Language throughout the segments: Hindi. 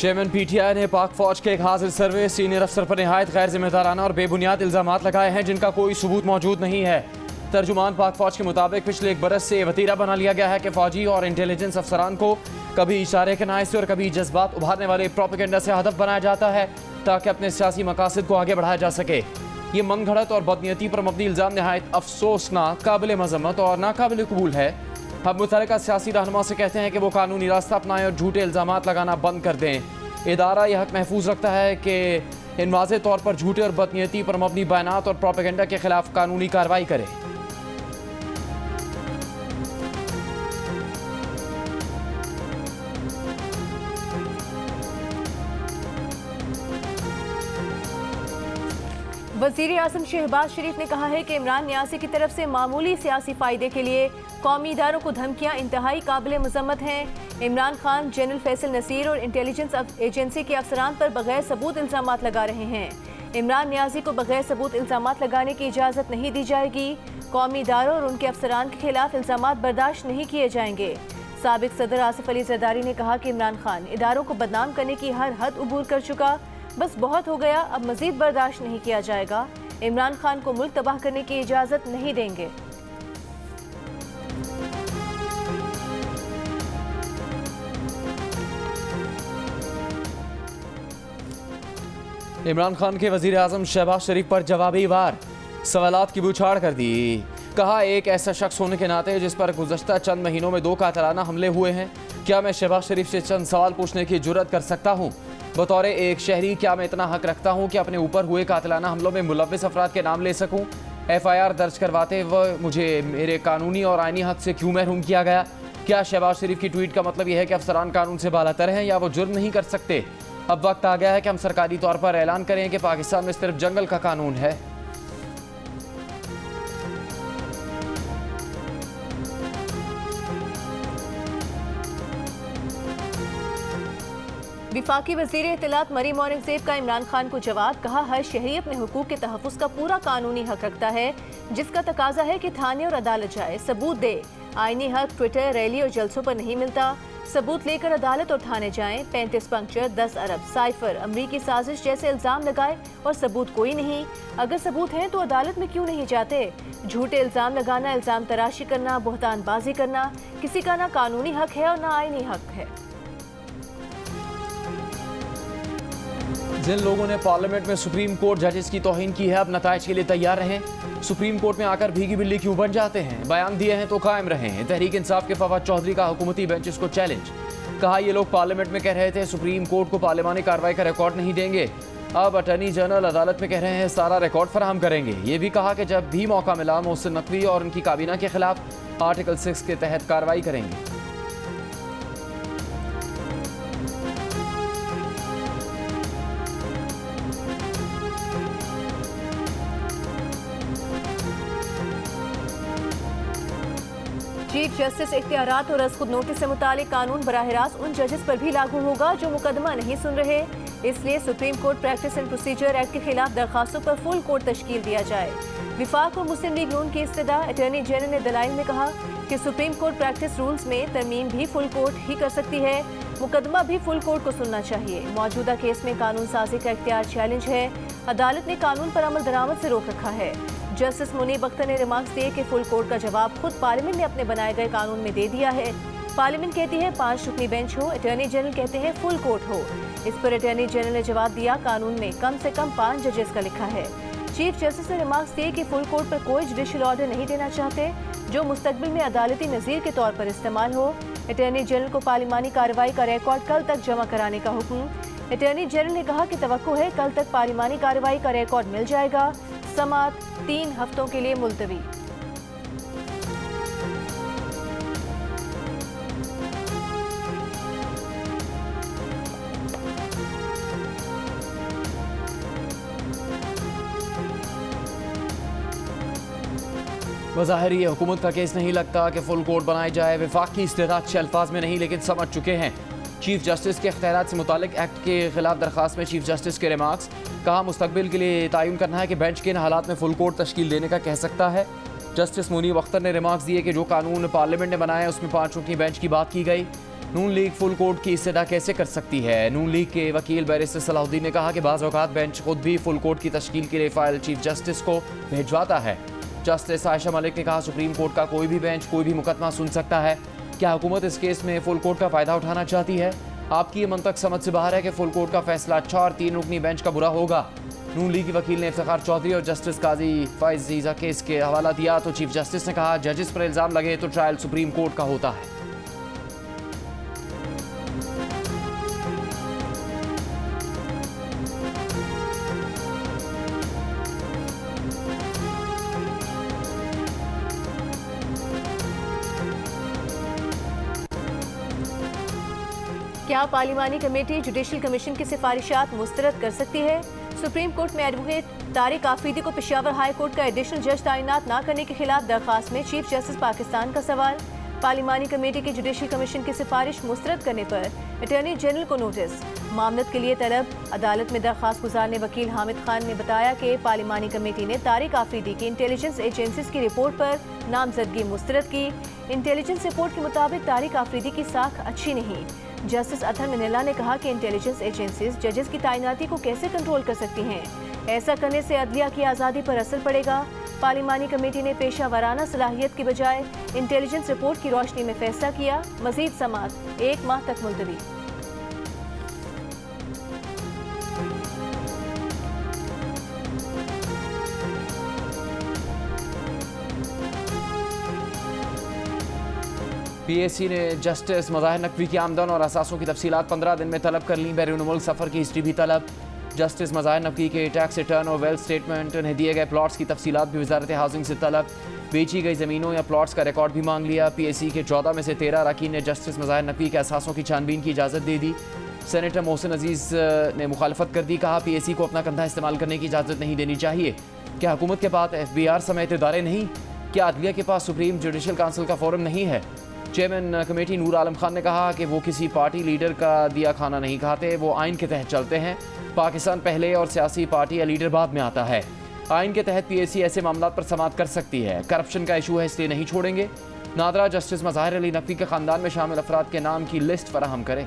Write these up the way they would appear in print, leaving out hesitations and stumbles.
चेयरमैन पीटीआई ने पाक फौज के एक हाजिर सर्वे सीनियर अफसर पर नहायत गैर जिम्मेदाराना और बेबुनियाद इल्जामात लगाए हैं जिनका कोई सबूत मौजूद नहीं है। तर्जुमान पाक फौज के मुताबिक पिछले एक बरस से वतीरा बना लिया गया है कि फौजी और इंटेलिजेंस अफसरान को कभी इशारे के नाए से और कभी जज्बात उभारने वाले प्रोपेगेंडा से हदफ बनाया जाता है ताकि अपने सियासी मकासद को आगे बढ़ाया जा सके। ये मनगढ़ंत और बदनीयती पर मबनी इल्ज़ाम नहायत अफसोसनाक, काबिल मजम्मत और नाकाबिल कबूल है। हम मुतल्लिका सियासी रहनुमा से कहते हैं कि वो कानूनी रास्ता अपनाएं और झूठे इल्ज़ामात लगाना बंद कर दें। इदारा यह हक महफूज रखता है कि इन वाज़ेह तौर पर झूठे और बदनीयती पर मबनी बयानात और प्रोपेगेंडा के खिलाफ कानूनी कार्रवाई करे। वज़ीर आज़म शहबाज शरीफ ने कहा है कि इमरान नियाज़ी की तरफ से मामूली सियासी फ़ायदे के लिए कौमी इदारों को धमकियाँ इंतहाई काबिल मज़म्मत हैं। इमरान खान जनरल फैसल नसीर और इंटेलिजेंस एजेंसी के अफसरान पर बगैर सबूत इल्ज़ामात लगा रहे हैं। इमरान नियाज़ी को बगैर सबूत इल्ज़ामात लगाने की इजाज़त नहीं दी जाएगी। कौमी इदारों और उनके अफसरान के खिलाफ इल्ज़ामात बर्दाश्त नहीं किए जाएंगे। साबिक़ सदर आसिफ अली ज़रदारी ने कहा कि इमरान खान इदारों को बदनाम करने की हर हद उबूर कर चुका, बस बहुत हो गया, अब मजीद बर्दाश्त नहीं किया जाएगा। इमरान खान को मुल्क तबाह करने की इजाज़त नहीं देंगे। इमरान खान के वज़ीर आज़म शहबाज शरीफ पर जवाबी वार, सवालात की बौछार कर दी। कहा, एक ऐसा शख्स होने के नाते जिस पर गुज़श्ता चंद महीनों में 2 कातलाना हमले हुए हैं, क्या मैं शहबाज शरीफ से चंद सवाल पूछने की जुर्रत कर सकता हूँ? बतौर एक शहरी क्या मैं इतना हक रखता हूँ कि अपने ऊपर हुए कातलाना हमलों में मुलव्विस अफराद के नाम ले सकूँ? FIR दर्ज करवाते वह मुझे मेरे कानूनी और आइनी हक से क्यों महरूम किया गया? क्या शहबाज शरीफ की ट्वीट का मतलब यह है कि अफसरान कानून से बालातर हैं या वो जुर्म नहीं कर सकते? अब वक्त आ गया है कि हम सरकारी तौर पर ऐलान करें कि पाकिस्तान में सिर्फ जंगल का कानून है। विफाकी वज़ीर इत्तलात मरीम औरंगज़ेब का इमरान खान को जवाब। कहा, हर शहरी अपने हुकूक के तहफ़्फ़ुज़ का पूरा कानूनी हक रखता है, जिसका तकाजा है कि थाने और अदालत जाए, सबूत दे। आईनी हक ट्विटर, रैली और जलसों पर नहीं मिलता। सबूत लेकर अदालत और थाने जाएं। 35 पंक्चर, 10 अरब, साइफर, अमरीकी साजिश जैसे इल्ज़ाम लगाए और सबूत कोई नहीं। अगर सबूत हैं तो अदालत में क्यों नहीं जाते? झूठे इल्ज़ाम लगाना, इल्ज़ाम तराशी करना, बहतानबाजी करना किसी का ना कानूनी हक है और ना आईनी हक है। जिन लोगों ने पार्लियामेंट में सुप्रीम कोर्ट जजेस की तौहीन की है, अब नताइज के लिए तैयार रहें। सुप्रीम कोर्ट में आकर भीगी बिल्ली क्यों बन जाते हैं? बयान दिए हैं तो कायम रहें। तहरीक इंसाफ के फवाद चौधरी का हुकूमती बेंचेस को चैलेंज। कहा, ये लोग पार्लियामेंट में कह रहे थे सुप्रीम कोर्ट को पार्लियामानी कार्रवाई का रिकॉर्ड नहीं देंगे, अब अटॉर्नी जनरल अदालत में कह रहे हैं सारा रिकॉर्ड फराहम करेंगे। ये भी कहा कि जब भी मौका मिला मोहसिन नकवी और उनकी काबीना के खिलाफ आर्टिकल 6 के तहत कार्रवाई करेंगे। चीफ जस्टिस इख्तियारात और खुद नोटिस से मुतालिक कानून बराह रास्त उन जजेस पर भी लागू होगा जो मुकदमा नहीं सुन रहे। इसलिए supreme court practice and procedure act के खिलाफ दरखास्तों पर फुल कोर्ट तश्कील दिया जाए। विफाक और मुस्लिम लीग नून की इस्तदा। अटॉर्नी जनरल ने दलाइल में कहा कि सुप्रीम कोर्ट प्रैक्टिस रूल्स में तरमीम भी फुल कोर्ट ही कर सकती है, मुकदमा भी फुल कोर्ट को सुनना चाहिए। मौजूदा केस में कानून साजी का इख्तियार चैलेंज है। अदालत ने कानून पर अमल दरामद से रोक रखा है। जस्टिस मुनीब अख्तर ने रिमार्क्स दिए कि फुल कोर्ट का जवाब खुद पार्लियामेंट ने अपने बनाए गए कानून में दे दिया है। पार्लियामेंट कहती है 5 रुकनी बेंच हो, अटॉर्नी जनरल कहते हैं फुल कोर्ट हो। इस पर अटॉर्नी जनरल ने जवाब दिया, कानून में कम से कम 5 जजेस का लिखा है। चीफ जस्टिस ने रिमार्क्स दिए कि फुल कोर्ट पर कोई जुडिशल ऑर्डर नहीं देना चाहते जो मुस्तकबिल में अदालती नज़ीर के तौर पर इस्तेमाल हो। अटॉर्नी जनरल को पार्लिमानी कार्रवाई का रिकॉर्ड कल तक जमा कराने का हुक्म। अटॉर्नी जनरल ने कहा कि तवक्को है कल तक पार्लिमानी कार्रवाई का रिकॉर्ड मिल जाएगा। समात 3 हफ्तों के लिए मुलतवी। बज़ाहिर ये हुकूमत का केस नहीं लगता कि फुल कोर्ट बनाई जाए। विफाक की इस्तेदाद अच्छे अल्फाज में नहीं लेकिन समझ चुके हैं। चीफ जस्टिस के इख्तियारात से मुतालिक एक्ट के खिलाफ दरखास्त में चीफ जस्टिस के रिमार्क्स। कहा, मुस्तकबिल के लिए तयन करना है कि बेंच के इन हालात में फुल कोर्ट तश्कील देने का कह सकता है। जस्टिस मुनीब अख्तर ने रिमार्क्स दिए कि जो कानून पार्लियामेंट ने बनाया उसमें 5 रुकनी बेंच की बात की गई। नून लीग फुल कोर्ट की इस्तदा कैसे कर सकती है? नून लीग के वकील बैरिस्टर सलाहुद्दीन ने कहा कि बाज़ औक़ात बेंच खुद भी फुल कोर्ट की तश्कील के लिए फाइल चीफ जस्टिस को भिजवाता है। जस्टिस आयशा मलिक ने कहा सुप्रीम कोर्ट का कोई भी बेंच कोई भी मुकदमा सुन सकता है। क्या हुकूमत इस केस में फुल कोर्ट का फ़ायदा उठाना चाहती है? आपकी ये मंतक समझ से बाहर है कि फुल कोर्ट का फैसला 4 और 3 रुकनी बेंच का बुरा होगा। नून लीग के वकील ने इफ्तिखार चौधरी और जस्टिस काजी फाइज़ केस के हवाला दिया तो चीफ जस्टिस ने कहा जजिस पर इल्ज़ाम लगे तो ट्रायल सुप्रीम कोर्ट का होता है। क्या पार्लिमानी कमेटी जुडिशल कमीशन की सिफारिशात मुस्तरद कर सकती है? सुप्रीम कोर्ट में एडवोकेट तारिक आफरीदी को पेशावर हाई कोर्ट का एडिशनल जज तैनात न करने के खिलाफ दरखास्त में चीफ जस्टिस पाकिस्तान का सवाल। पार्लिमानी कमेटी की जुडिशल कमीशन की सिफारिश मुस्तरद करने पर अटॉर्नी जनरल को नोटिस। मामलत के लिए तलब। अदालत में दरखास्त गुजारने वकील हामिद खान ने बताया कि पार्लिमानी कमेटी ने तारिक आफरीदी की इंटेलिजेंस एजेंसीज की रिपोर्ट पर नामजदगी मुस्तरद की। इंटेलिजेंस रिपोर्ट के मुताबिक तारिक आफरीदी की साख अच्छी नहीं। जस्टिस अतहर मिनेला ने कहा कि इंटेलिजेंस एजेंसीज जजेस की तैनाती को कैसे कंट्रोल कर सकती हैं? ऐसा करने से अदलिया की आज़ादी पर असर पड़ेगा। पार्लिमानी कमेटी ने पेशा वाराना सलाहियत की बजाय इंटेलिजेंस रिपोर्ट की रोशनी में फैसला किया। मजीद समाअत 1 माह तक मुलतवी। PAC ने जस्टिस मज़ाहिर नकवी की आमदन और असासों की तफसीलात 15 दिन में तलब कर ली। बैरून मुल्क सफ़र की हिस्ट्री भी तलब। जस्टिस मज़ाहिर नकवी के टैक्स रिटर्न और वेल्थ स्टेटमेंट, उन्हें दिए गए प्लॉट्स की तफसीलात भी वजारत हाउसिंग से तलब। बेची गई ज़मीनों या प्लॉट्स का रिकॉर्ड भी मांग लिया। PAC के 14 में से 13 अरकान ने जस्टिस मज़ाहिर नकवी के असासों की छानबीन की इजाज़त दे दी। सेनेटर मोहसिन अजीज़ ने मुखालफत कर दी। कहा PAC को अपना कंधा इस्तेमाल करने की इजाज़त नहीं देनी चाहिए। क्या हुकूमत के पास FBR समेत इदारे नहीं? क्या अदलिया के पास सुप्रीम जुडिशल काउंसिल का फोरम नहीं है? चेयरमैन कमेटी नूर आलम खान ने कहा कि वो किसी पार्टी लीडर का दिया खाना नहीं खाते, वो आइन के तहत चलते हैं। पाकिस्तान पहले और सियासी पार्टी या लीडर बाद में आता है। आइन के तहत PAC ऐसे मामला पर समाअत कर सकती है। करप्शन का इशू है इसलिए नहीं छोड़ेंगे। नादरा जस्टिस मज़ाहिर अली नकवी के ख़ानदान में शामिल अफराद के नाम की लिस्ट फराहम करें।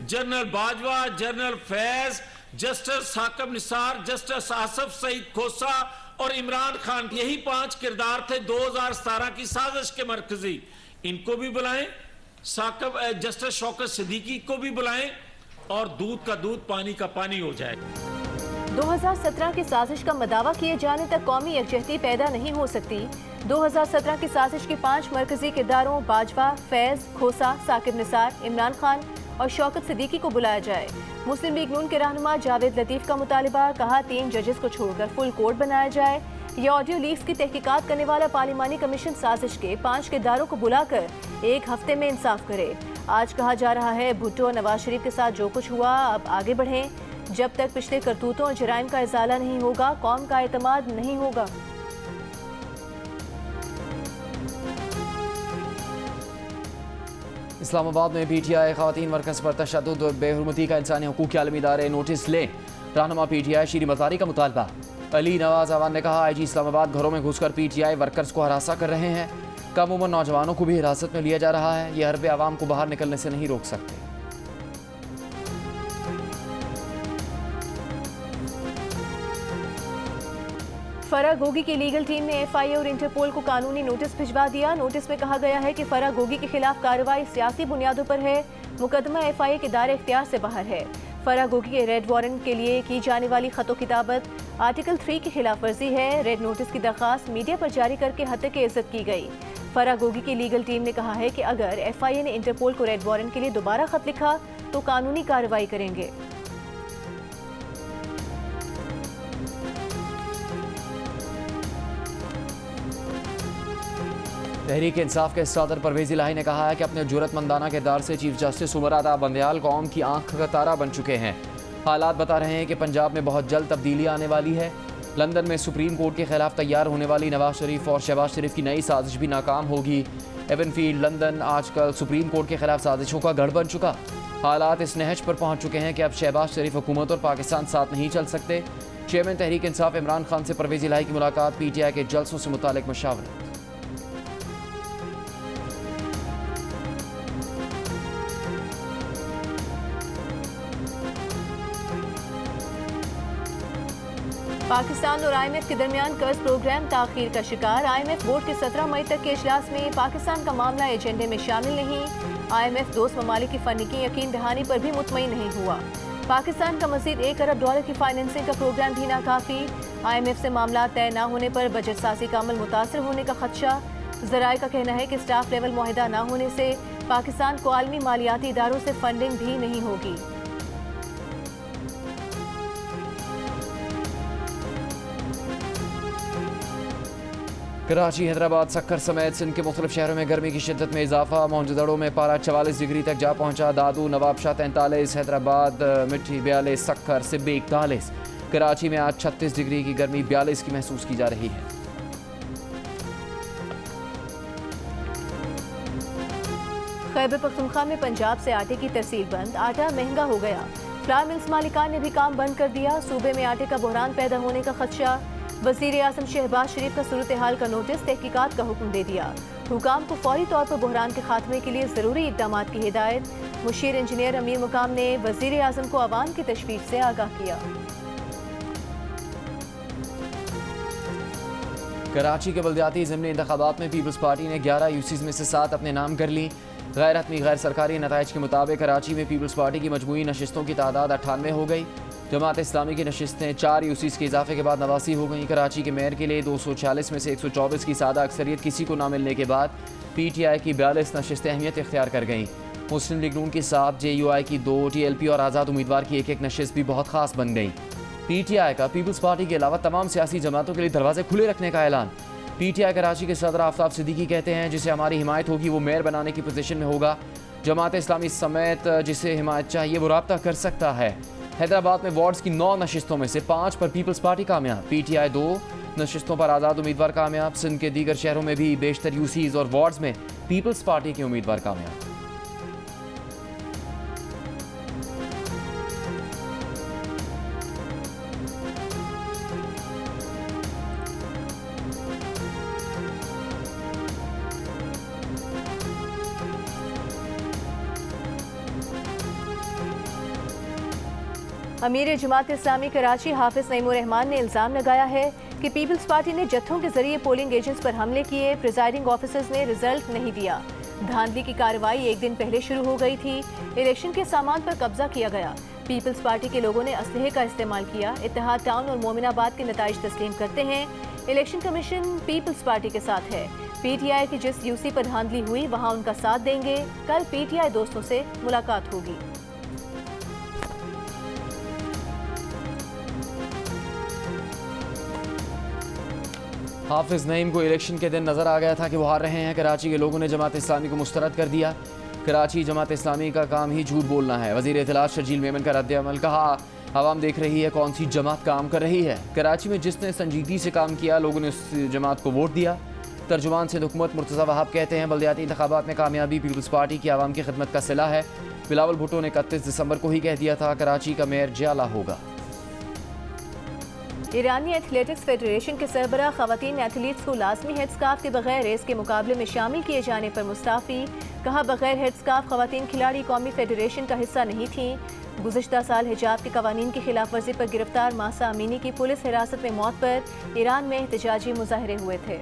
General Bajwa, general Faiz, justice Saqib Nisar, justice Asif Saeed Khosa और इमरान खान, यही 5 किरदार थे 2017 की साजिश के मरकजी। इनको भी बुलाएं, साकिब जस्टिस शौकत सिद्दीकी को भी बुलाएं और दूध का दूध पानी का पानी हो जाए। 2017 की साजिश का मदावा किए जाने तक कौमी यकजहती पैदा नहीं हो सकती। 2017 की साजिश के 5 मरकजी किरदारों बाजवा, फैज, खोसा, साकिब निसार, इमरान खान और शौकत सिद्दीकी को बुलाया जाए। मुस्लिम लीग नून के रहनुमा जावेद लतीफ का मुतालिबा। कहा 3 जजेस को छोड़कर फुल कोर्ट बनाया जाए। यह ऑडियो लीक्स की तहकीकात करने वाला पार्लिमानी कमीशन साजिश के 5 किरदारों को बुलाकर 1 हफ्ते में इंसाफ करे। आज कहा जा रहा है भुट्टो और नवाज शरीफ के साथ जो कुछ हुआ अब आगे बढ़ें। जब तक पिछले करतूतों और जराइम का इजाला नहीं होगा कौम का एतमाद नहीं होगा। इस्लामाबाद में PTI ख़वातीन मरकज़ पर तशद्दुद और बेहुरमती का इंसानी हकूक़ के आलमी इदारे नोटिस लें। रहनुमा PTI शीरी मज़ारी का मुतालबा। अली नवाज अवान ने कहा IG इस्लामाबाद घरों में घुसकर PTI वर्कर्स को हरासा कर रहे हैं। कम उम्र नौजवानों को भी हिरासत में लिया जा रहा है। यह हरबे आवाम को बाहर निकलने से नहीं रोक सकते। फराह गोगी की लीगल टीम ने FIA और इंटरपोल को कानूनी नोटिस भिजवा दिया। नोटिस में कहा गया है कि फराह गोगी के खिलाफ कार्रवाई सियासी बुनियादों पर है। मुकदमा FIA के दायरे इख्तियार से बाहर है। फराह गोगी के रेड वारंट के लिए की जाने वाली खतो किताबत आर्टिकल 3 की खिलाफ वर्जी है। रेड नोटिस की दरखास्त मीडिया पर जारी करके हत्या की इज्जत की गई। फराह गोगी की लीगल टीम ने कहा है कि अगर FIA ने इंटरपोल को रेड वारंट के लिए दोबारा खत लिखा तो कानूनी कार्रवाई करेंगे। तहरीक इंसाफ के सदर परवेज़ इलाही ने कहा है कि अपने जुर्रतमंदाना किरदार से चीफ जस्टिस उमर अता बंदयाल कौम की आंख का तारा बन चुके हैं। हालात बता रहे हैं कि पंजाब में बहुत जल्द तब्दीली आने वाली है। लंदन में सुप्रीम कोर्ट के खिलाफ तैयार होने वाली नवाज शरीफ और शहबाज शरीफ की नई साजिश भी नाकाम होगी। एवनफील्ड लंदन आजकल सुप्रीम कोर्ट के खिलाफ साजिशों का गढ़ बन चुका। हालात इस नहज पर पहुंच चुके हैं कि अब शहबाज शरीफ हुकूमत और पाकिस्तान साथ नहीं चल सकते। चेयरमैन तहरीक इंसाफ इमरान खान से परवेज इलाही की मुलाकात, PTI के जलसों से मुतालिक मशावरत। पाकिस्तान और IMF के दरमियान कर्ज प्रोग्राम ताखीर का शिकार। IMF बोर्ड के 17 मई तक के इजलास में पाकिस्तान का मामला एजेंडे में शामिल नहीं। IMF दोस्त ममालिक की फंडिंग यकीन दहानी पर भी मुतमईन नहीं हुआ। पाकिस्तान का मजीद $1 अरब की फाइनेंसिंग का प्रोग्राम भी नाकाफी। IMF से मामला तय न होने पर बजट साजी का अमल मुतासर होने का खदशा। जराए का कहना है कि स्टाफ लेवल मुआहिदा न होने से पाकिस्तान को आलमी मालियाती इदारों से फंडिंग भी नहीं होगी। कराची, हैदराबाद, सक्खर समेत सिंध के मुख्तलिफ शहरों में गर्मी की शिद्दत में इजाफा। मोहनजोदड़ो में पारा 44 डिग्री तक जा पहुंचा। दादू, नवाबशाह 43, हैदराबाद, मिठी 42, सक्खर, सिब्बी 41। कराची में आज 36 डिग्री की गर्मी 42 की महसूस की जा रही है। खैबर पख्तूनख्वा में पंजाब से आटे की तरसील बंद। आटा महंगा हो गया। फ्लावर मिल्स मालिकान ने भी काम बंद कर दिया। सूबे में आटे का बहरान पैदा होने का खदशा। वज़ीर आज़म शहबाज शरीफ का सूरत हाल का नोटिस, तहकीकात का हुक्म दे दिया। हुकाम को फौरी तौर पर बहरान के खात्मे के लिए ज़रूरी इक़दाम की हिदायत। मुशीर इंजीनियर अमीर मुकाम ने वज़ीर आज़म को अवाम की तशवीश से आगाह किया। कराची के बल्दियाती ज़िमनी इंतखाबात में पीपल्स पार्टी ने 11 यूसीज़ में से 7 अपने नाम कर ली। गैर हतमी गैर सरकारी नताइज के मुताबिक कराची में पीपल्स पार्टी की मजमूई नशिस्तों की तादाद 98 हो गई। जमात इस्लामी की नशिस्तें 4 यूसीज़ के इजाफे के बाद 89 हो गई। कराची के मेयर के लिए 246 में से 124 की सादा अक्सरियत किसी को ना मिलने के बाद PTI की 42 नशिस्तें अहमियत इख्तियार कर गईं। मुस्लिम लीग नून की 7, JUI की 2, TLP और आज़ाद उम्मीदवार की एक नशिस्त भी बहुत खास बन गई। PTI का पीपल्स पार्टी के अलावा तमाम सियासी जमातों के लिए दरवाजे खुले रखने का ऐलान। PTI कराची के सदर आफ्ताब सिद्दीकी कहते हैं जिसे हमारी हिमायत होगी वो मेयर बनाने की पोजीशन में होगा। जमात इस्लामी समेत जिसे हिमायत चाहिए वो राब्ता कर सकता है। हैदराबाद में वार्ड्स की 9 नशिस्तों में से 5 पर पीपल्स पार्टी कामयाब। PTI 2 नशिस्तों पर आज़ाद उम्मीदवार कामयाब। सिंध के दीगर शहरों में भी बेशतर यूसीज़ और वार्ड्स में पीपल्स पार्टी के उम्मीदवार कामयाब। अमीर जमात इस्लामी कराची हाफिज नईमुर रहमान ने इल्ज़ाम लगाया है कि पीपल्स पार्टी ने जत्थों के जरिए पोलिंग एजेंट्स पर हमले किए। प्रिजाइडिंग ऑफिसर्स ने रिजल्ट नहीं दिया। धांधली की कार्रवाई एक दिन पहले शुरू हो गई थी। इलेक्शन के सामान पर कब्जा किया गया। पीपल्स पार्टी के लोगों ने असलहे का इस्तेमाल किया। इत्तेहाद टाउन और मोमिनाबाद के नताइज तस्लीम करते हैं। इलेक्शन कमीशन पीपल्स पार्टी के साथ है। PTI की जिस यूसी पर धांधली हुई वहाँ उनका साथ देंगे। कल PTI दोस्तों से मुलाकात होगी। हाफिज नईम को इलेक्शन के दिन नजर आ गया था कि वो हार रहे हैं। कराची के लोगों ने जमात इस्लामी को मुस्तरद कर दिया। कराची जमात इस्लामी का काम ही झूठ बोलना है। वज़ीर इत्तलात शर्जील मेमन का रद्द-ए-अमल, कहा आवाम देख रही है कौन सी जमात काम कर रही है। कराची में जिसने संजीदगी से काम किया लोगों ने उस जमात को वोट दिया। तर्जुमान से हुकूमत मुर्तज़ा वहाब कहते हैं बल्दियाती इंतखाबात में कामयाबी पीपल्स पार्टी की आवाम की खिदमत का सिला है। बिलावल भुट्टो ने 31 दिसंबर को ही कह दिया था कराची का मेयर जियाला होगा। ईरानी एथलेटिक्स फेडरेशन के सरबराह खवातीन एथलीट्स को लाजमी हेडस्कार्फ के बगैर रेस के मुकाबले में शामिल किए जाने पर मुस्ताफ़ी। कहा बगैर हेडस्कार्फ खवातीन खिलाड़ी कौमी फेडरेशन का हिस्सा नहीं थी। गुज़िश्ता साल हिजाब के कवानीन की खिलाफ वर्जी पर गिरफ्तार मासा अमीनी की पुलिस हिरासत में मौत पर ईरान में एहतजाजी मुजाहरे हुए थे।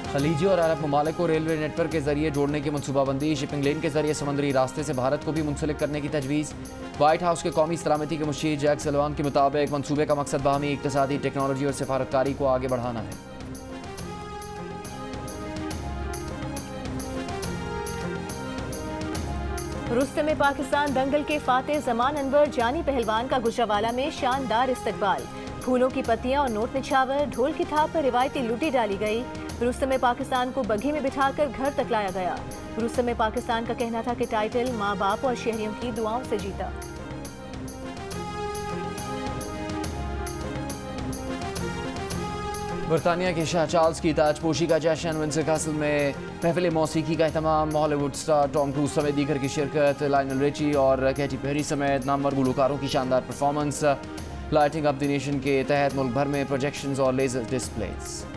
खलीजी और अरब ममालिक को रेलवे नेटवर्क के जरिए जोड़ने की मनसूबाबंदी। शिपिंग लेन के जरिए समुद्री रास्ते से भारत को भी मुंसलिक करने की तजवीज़। व्हाइट हाउस के कौमी सलामती के मुशीर जैक सलवान के मुताबिक मनसूबे का मकसद बाहमी इक्तिसादी, टेक्नोलॉजी और सफारतकारी को आगे बढ़ाना है। रुस्तम में पाकिस्तान दंगल के फातेह जमान अनवर जानी पहलवान का गुजरावाला में शानदार इस्तकबाल। फूलों की पत्तियां और नोट निछावर, ढोल की थाप पर रिवायती लुटी डाली गई। रुस्तम में पाकिस्तान को बग्घी में बिठाकर घर तक लाया गया। रुस्तम में पाकिस्तान का कहना था कि टाइटल माँ बाप और शहरियों की दुआओं से जीता। बरतानिया के शाह चार्ल्स की ताजपोशी का जश्न, विंडसर कैसल में महफिल मौसीकी का अहतमाम। हॉलीवुड स्टार टॉम क्रूज समेत दीगर की शिरकत। लायनल रिची और कैटी पेरी समेत नामवर गुलकारों की शानदार performance. Lighting up the nation के तहत मुल्क भर में प्रोजेक्शंस और लेजर डिस्प्लेज।